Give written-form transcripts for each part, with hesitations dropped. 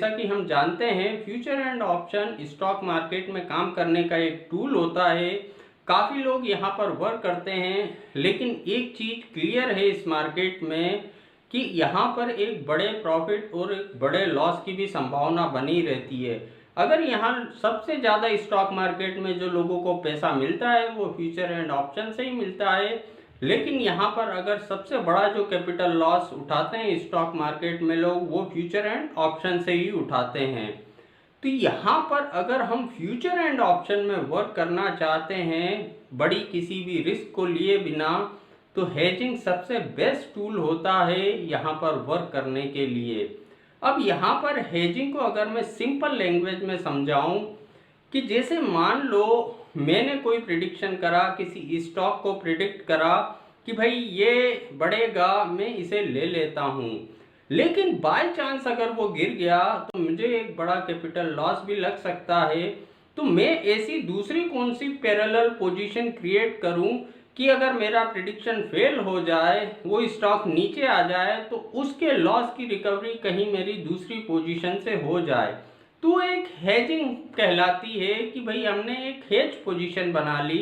जैसा कि हम जानते हैं future and option stock market में काम करने का एक टूल होता है। काफ़ी लोग यहाँ पर वर्क करते हैं, लेकिन एक चीज़ क्लियर है इस मार्केट में कि यहाँ पर एक बड़े प्रॉफिट और एक बड़े लॉस की भी संभावना बनी रहती है। अगर यहाँ सबसे ज़्यादा स्टॉक मार्केट में जो लोगों को पैसा मिलता है वो फ्यूचर एंड ऑप्शन से ही मिलता है, लेकिन यहाँ पर अगर सबसे बड़ा जो कैपिटल लॉस उठाते हैं स्टॉक मार्केट में लोग, वो फ्यूचर एंड ऑप्शन से ही उठाते हैं। तो यहाँ पर अगर हम फ्यूचर एंड ऑप्शन में वर्क करना चाहते हैं बड़ी किसी भी रिस्क को लिए बिना, तो हेजिंग सबसे बेस्ट टूल होता है यहाँ पर वर्क करने के लिए। अब यहाँ पर हेजिंग को अगर मैं सिंपल लैंग्वेज में समझाऊं कि जैसे मान लो मैंने कोई प्रिडिक्शन करा, किसी स्टॉक को प्रिडिक्ट करा कि भाई ये बढ़ेगा, मैं इसे ले लेता हूँ, लेकिन बाय चांस अगर वो गिर गया तो मुझे एक बड़ा कैपिटल लॉस भी लग सकता है। तो मैं ऐसी दूसरी कौन सी पैरेलल पोजीशन क्रिएट करूं कि अगर मेरा प्रिडिक्शन फेल हो जाए, वो स्टॉक नीचे आ जाए, तो उसके लॉस की रिकवरी कहीं मेरी दूसरी पोजीशन से हो जाए। तो एक हेजिंग कहलाती है कि भाई हमने एक हेज पोजीशन बना ली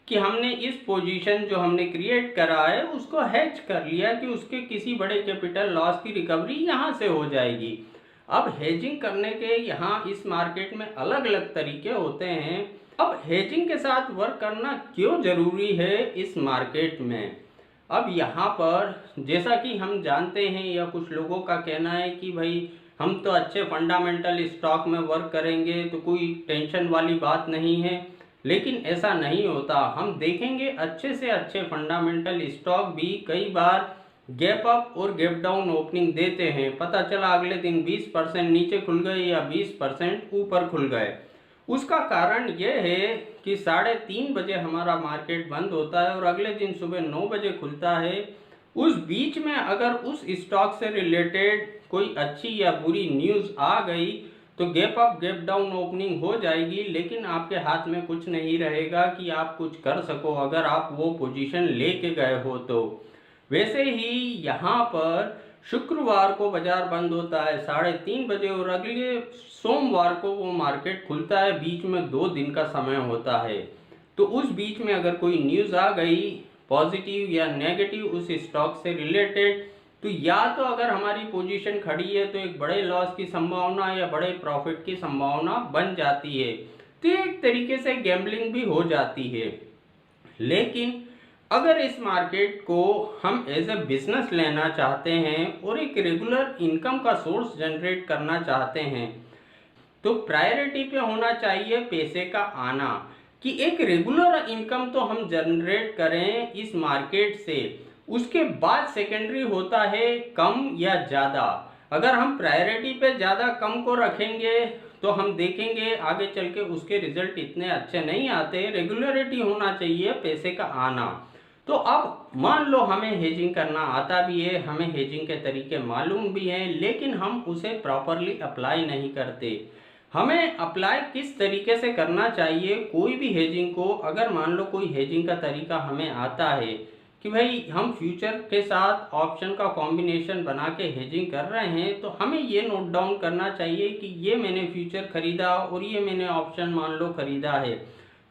कि हमने इस पोजीशन जो हमने क्रिएट करा है उसको हेज कर लिया कि उसके किसी बड़े कैपिटल लॉस की रिकवरी यहाँ से हो जाएगी। अब हेजिंग करने के यहाँ इस मार्केट में अलग अलग तरीके होते हैं। अब हेजिंग के साथ वर्क करना क्यों जरूरी है इस मार्केट में? अब यहाँ पर जैसा कि हम जानते हैं या कुछ लोगों का कहना है कि भाई हम तो अच्छे फंडामेंटल स्टॉक में वर्क करेंगे तो कोई टेंशन वाली बात नहीं है, लेकिन ऐसा नहीं होता। हम देखेंगे अच्छे से अच्छे फंडामेंटल स्टॉक भी कई बार गैप अप और गैप डाउन ओपनिंग देते हैं, पता चला अगले दिन 20% नीचे खुल गए या 20% ऊपर खुल गए। उसका कारण यह है कि 3:30 बजे हमारा मार्केट बंद होता है और अगले दिन सुबह 9 बजे खुलता है। उस बीच में अगर उस स्टॉक से रिलेटेड कोई अच्छी या बुरी न्यूज़ आ गई तो gap up gap down opening हो जाएगी, लेकिन आपके हाथ में कुछ नहीं रहेगा कि आप कुछ कर सको अगर आप वो पोजीशन लेके गए हो तो। वैसे ही यहाँ पर शुक्रवार को बाजार बंद होता है 3:30 बजे और अगले सोमवार को वो मार्केट खुलता है, बीच में 2 दिन का समय होता है। तो उस बीच में अगर कोई न्यूज़ आ गई पॉजिटिव या नेगेटिव उस स्टॉक से रिलेटेड, तो या तो अगर हमारी पोजीशन खड़ी है तो एक बड़े लॉस की संभावना या बड़े प्रॉफिट की संभावना बन जाती है। तो एक तरीके से गैम्बलिंग भी हो जाती है। लेकिन अगर इस मार्केट को हम एज ए बिजनेस लेना चाहते हैं और एक रेगुलर इनकम का सोर्स जनरेट करना चाहते हैं, तो प्रायोरिटी पे होना चाहिए पैसे का आना, कि एक रेगुलर इनकम तो हम जनरेट करें इस मार्केट से। उसके बाद सेकेंडरी होता है कम या ज़्यादा। अगर हम प्रायोरिटी पे ज़्यादा कम को रखेंगे तो हम देखेंगे आगे चल के उसके रिजल्ट इतने अच्छे नहीं आते। रेगुलरिटी होना चाहिए पैसे का आना। तो अब मान लो हमें हेजिंग करना आता भी है, हमें हेजिंग के तरीके मालूम भी हैं, लेकिन हम उसे प्रॉपरली अप्लाई नहीं करते। हमें अप्लाई किस तरीके से करना चाहिए कोई भी हेजिंग को? अगर मान लो कोई हेजिंग का तरीका हमें आता है कि भाई हम फ्यूचर के साथ ऑप्शन का कॉम्बिनेशन बना के हेजिंग कर रहे हैं, तो हमें ये नोट डाउन करना चाहिए कि ये मैंने फ्यूचर खरीदा और ये मैंने ऑप्शन मान लो खरीदा है,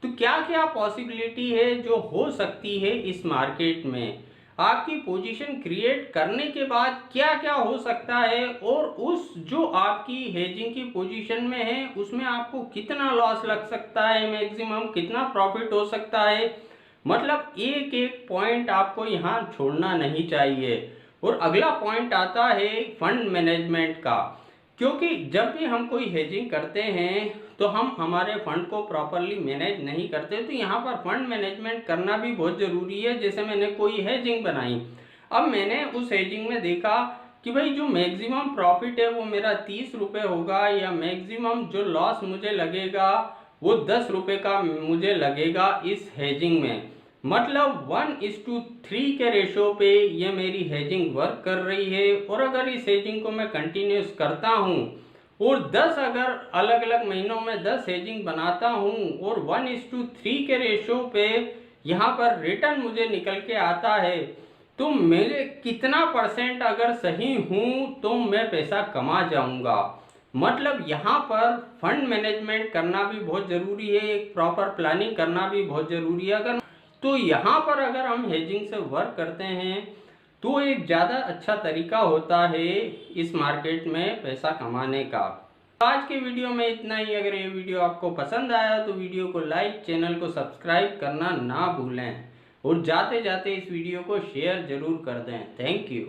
तो क्या क्या पॉसिबिलिटी है जो हो सकती है इस मार्केट में। आपकी पोजीशन क्रिएट करने के बाद क्या क्या हो सकता है, और उस जो आपकी हेजिंग की पोजीशन में है उसमें आपको कितना लॉस लग सकता है, मैक्सिमम कितना प्रॉफिट हो सकता है। मतलब एक एक पॉइंट आपको यहाँ छोड़ना नहीं चाहिए। और अगला पॉइंट आता है फंड मैनेजमेंट का, क्योंकि जब भी हम कोई हेजिंग करते हैं तो हम हमारे फंड को प्रॉपरली मैनेज नहीं करते, तो यहाँ पर फंड मैनेजमेंट करना भी बहुत ज़रूरी है। जैसे मैंने कोई हेजिंग बनाई, अब मैंने उस हेजिंग में देखा कि भाई जो मैक्सिमम प्रॉफिट है वो मेरा 30 रुपये होगा, या मैक्सिमम जो लॉस मुझे लगेगा वो 10 रुपये का मुझे लगेगा इस हेजिंग में। मतलब 1:3 के रेशो पे ये मेरी हेजिंग वर्क कर रही है। और अगर इस हेजिंग को मैं कंटिन्यूस करता हूँ और 10 अगर अलग अलग महीनों में 10 हेजिंग बनाता हूँ और 1:3 के रेशो पे यहाँ पर रिटर्न मुझे निकल के आता है, तो मेरे कितना परसेंट अगर सही हूँ तो मैं पैसा कमा जाऊँगा। मतलब यहाँ पर फंड मैनेजमेंट करना भी बहुत ज़रूरी है, एक प्रॉपर प्लानिंग करना भी बहुत ज़रूरी है। अगर तो यहाँ पर अगर हम हेजिंग से वर्क करते हैं तो एक ज़्यादा अच्छा तरीका होता है इस मार्केट में पैसा कमाने का। आज के वीडियो में इतना ही। अगर ये वीडियो आपको पसंद आया तो वीडियो को लाइक, चैनल को सब्सक्राइब करना ना भूलें और जाते जाते इस वीडियो को शेयर ज़रूर कर दें। Thank you.